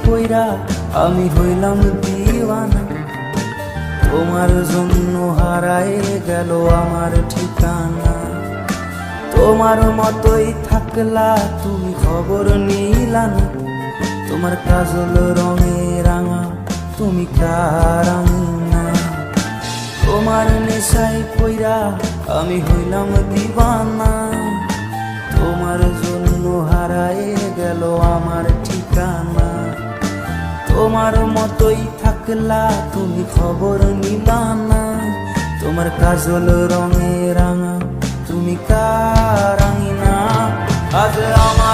পইরা আমি হইলাম দিওয়ানা। তোমার জন্য হারায় গেল আমার ঠিকানা। তোমার মতোই থাকলা তুমি খবর নিলা না। তোমার কাজল রঙে রাঙা তুমি কারাঙিনা। তোমার নেশায় পইরা আমি হইলাম দিওয়ানা। তোমার জন্য হারায় গেল আমার ঠিকানা। তোমার মতোই থাকলা তুমি খবর নিলা না। তোমার কাজল রঙে রাঙা তুমি কারাঙিনা। আজ আমার